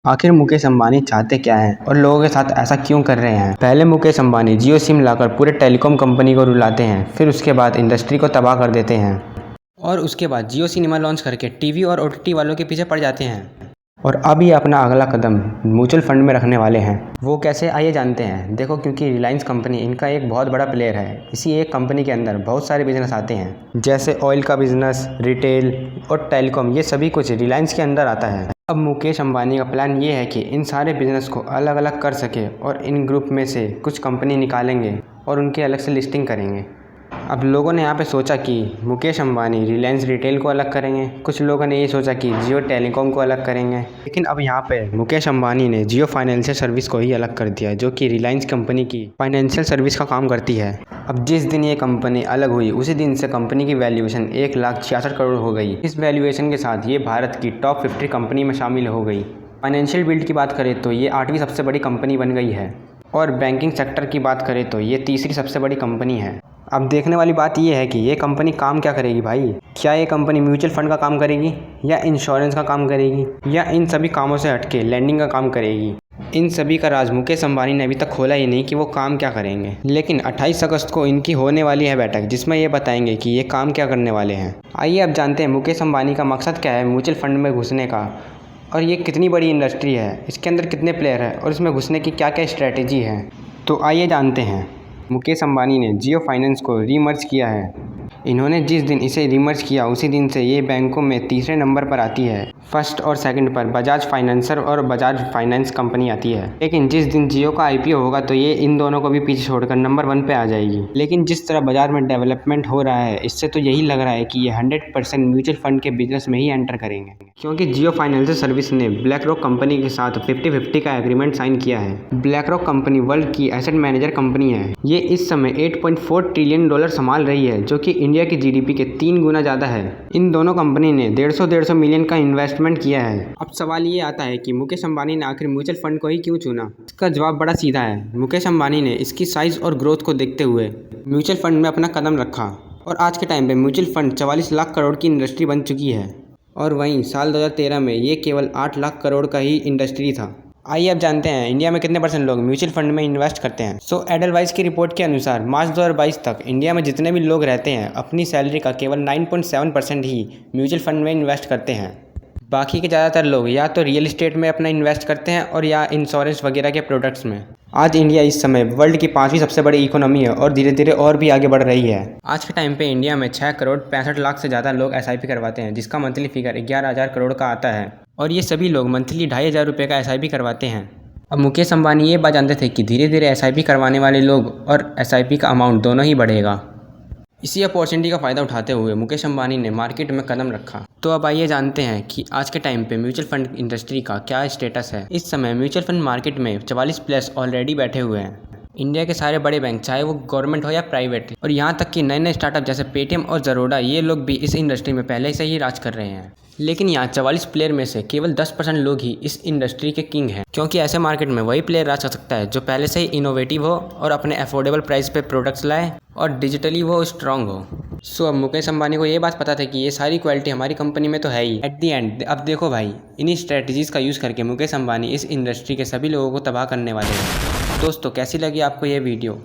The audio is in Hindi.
आखिर मुकेश अंबानी चाहते क्या हैं और लोगों के साथ ऐसा क्यों कर रहे हैं। पहले मुकेश अंबानी जियो सिम लाकर पूरे टेलीकॉम कंपनी को रुलाते हैं, फिर उसके बाद इंडस्ट्री को तबाह कर देते हैं और उसके बाद जियो सिनेमा लॉन्च करके टीवी और ओटीटी वालों के पीछे पड़ जाते हैं। और अब ये अपना अगला कदम म्यूचुअल फंड में रखने वाले हैं। वो कैसे, आइए जानते हैं। देखो, क्योंकि रिलायंस कंपनी इनका एक बहुत बड़ा प्लेयर है। इसी एक कंपनी के अंदर बहुत सारे बिजनेस आते हैं, जैसे ऑयल का बिजनेस, रिटेल और टेलीकॉम। ये सभी कुछ रिलायंस के अंदर आता है। अब मुकेश अंबानी का प्लान ये है कि इन सारे बिजनेस को अलग अलग कर सके और इन ग्रुप में से कुछ कंपनी निकालेंगे और उनके अलग से लिस्टिंग करेंगे। अब लोगों ने यहाँ पे सोचा कि मुकेश अंबानी रिलायंस रिटेल को अलग करेंगे, कुछ लोगों ने ये सोचा कि जियो टेलीकॉम को अलग करेंगे, लेकिन अब यहाँ पे मुकेश अंबानी ने जियो फाइनेंशियल सर्विस को ही अलग कर दिया, जो कि रिलायंस कंपनी की फाइनेंशियल सर्विस का काम करती है। अब जिस दिन ये कंपनी अलग हुई उसी दिन से कंपनी की वैल्यूएशन 1,66 करोड़ हो गई। इस वैल्यूएशन के साथ ये भारत की टॉप 50 कंपनी में शामिल हो गई। फाइनेंशियल बिल्ड की बात करें तो ये 8वीं सबसे बड़ी कंपनी बन गई है और बैंकिंग सेक्टर की बात करें तो ये तीसरी सबसे बड़ी कंपनी है। अब देखने वाली बात यह है कि ये कंपनी काम क्या करेगी भाई। क्या ये कंपनी म्यूचुअल फंड का काम करेगी या इंश्योरेंस का काम करेगी या इन सभी कामों से हटके लैंडिंग का काम करेगी। इन सभी का राज मुकेश अंबानी ने अभी तक खोला ही नहीं कि वो काम क्या करेंगे, लेकिन 28 अगस्त को इनकी होने वाली है बैठक, जिसमें ये बताएंगे कि ये काम क्या करने वाले हैं। आइए अब जानते हैं मुकेश अंबानी का मकसद क्या है म्यूचुअल फंड में घुसने का, और ये कितनी बड़ी इंडस्ट्री है, इसके अंदर कितने प्लेयर हैं और इसमें घुसने की क्या क्या स्ट्रैटेजी है। तो आइए जानते हैं। मुकेश अंबानी ने जियो फाइनेंस को रीमर्ज किया है। इन्होंने जिस दिन इसे रीमर्ज किया उसी दिन से ये बैंकों में तीसरे नंबर पर आती है। फर्स्ट और सेकंड पर बजाज फाइनेंसर और बजाज फाइनेंस कंपनी आती है, लेकिन जिस दिन जियो का आईपीओ होगा तो ये इन दोनों को भी पीछे छोड़कर नंबर 1 पे आ जाएगी। लेकिन जिस तरह बाजार में डेवलपमेंट हो रहा है, इससे तो यही लग रहा है कि ये 100% म्यूचुअल फंड के बिजनेस में ही एंटर करेंगे, क्योंकि जियो फाइनेंशियल सर्विस ने ब्लैक रॉक कंपनी के साथ 50-50 का एग्रीमेंट साइन किया है। ब्लैक रॉक कंपनी वर्ल्ड की एसेट मैनेजर कंपनी है। ये इस समय $8.4 ट्रिलियन संभाल रही है, जो कि इंडिया की जीडीपी के 3 गुना ज़्यादा है। इन दोनों कंपनी ने 150 मिलियन का इन्वेस्टमेंट किया है। अब सवाल ये आता है कि मुकेश अंबानी ने आखिर म्यूचुअल फंड को ही क्यों चुना। इसका जवाब बड़ा सीधा है। मुकेश अंबानी ने इसकी साइज और ग्रोथ को देखते हुए म्यूचुअल फंड में अपना कदम रखा और आज के टाइम पे म्यूचुअल फंड 44 लाख करोड़ की इंडस्ट्री बन चुकी है, और वहीं साल 2013 में ये केवल 8 लाख करोड़ का ही इंडस्ट्री था। आइए अब जानते हैं इंडिया में कितने % लोग म्यूचुअल फंड में इन्वेस्ट करते हैं। एडलवाइज की रिपोर्ट के अनुसार मार्च 2022 तक इंडिया में जितने भी लोग रहते हैं, अपनी सैलरी का केवल 9.7% ही म्यूचुअल फंड में इन्वेस्ट करते हैं। बाकी के ज़्यादातर लोग या तो रियल एस्टेट में अपना इन्वेस्ट करते हैं और या इंश्योरेंस वगैरह के प्रोडक्ट्स में। आज इंडिया इस समय वर्ल्ड की 5वीं सबसे बड़ी इकोनॉमी है और धीरे धीरे और भी आगे बढ़ रही है। आज के टाइम पे इंडिया में 6 करोड़ 65 लाख से ज़्यादा लोग SIP करवाते हैं, जिसका मंथली फिगर 11,000 करोड़ का आता है, और ये सभी लोग मंथली 2,500 रुपये का SIP करवाते हैं। अब मुकेश अंबानी ये बात जानते थे कि धीरे धीरे SIP करवाने वाले लोग और SIP का अमाउंट दोनों ही बढ़ेगा। इसी अपॉर्चुनिटी का फ़ायदा उठाते हुए मुकेश अंबानी ने मार्केट में कदम रखा। तो अब आइए जानते हैं कि आज के टाइम पे म्यूचुअल फंड इंडस्ट्री का क्या स्टेटस है। इस समय म्यूचुअल फंड मार्केट में 44 प्लेयर्स ऑलरेडी बैठे हुए हैं। इंडिया के सारे बड़े बैंक, चाहे वो गवर्नमेंट हो या प्राइवेट, और यहाँ तक कि नए नए स्टार्टअप जैसे पेटीएम और ज़रोडा, ये लोग भी इस इंडस्ट्री में पहले से ही राज कर रहे हैं। लेकिन यहाँ 44 प्लेयर में से केवल 10% लोग ही इस इंडस्ट्री के किंग हैं, क्योंकि ऐसे मार्केट में वही प्लेयर राज कर सकता है जो पहले से ही इनोवेटिव हो और अपने अफोर्डेबल प्राइस पे प्रोडक्ट्स लाए और डिजिटली वो स्ट्रांग हो। अब मुकेश अंबानी को ये बात पता था कि ये सारी क्वालिटी हमारी कंपनी में तो है ही। एट दी एंड अब देखो भाई, इन्हीं स्ट्रेटजीज़ का यूज़ करके मुकेश अंबानी इस इंडस्ट्री के सभी लोगों को तबाह करने वाले हैं। दोस्तों, कैसी लगी आपको ये वीडियो?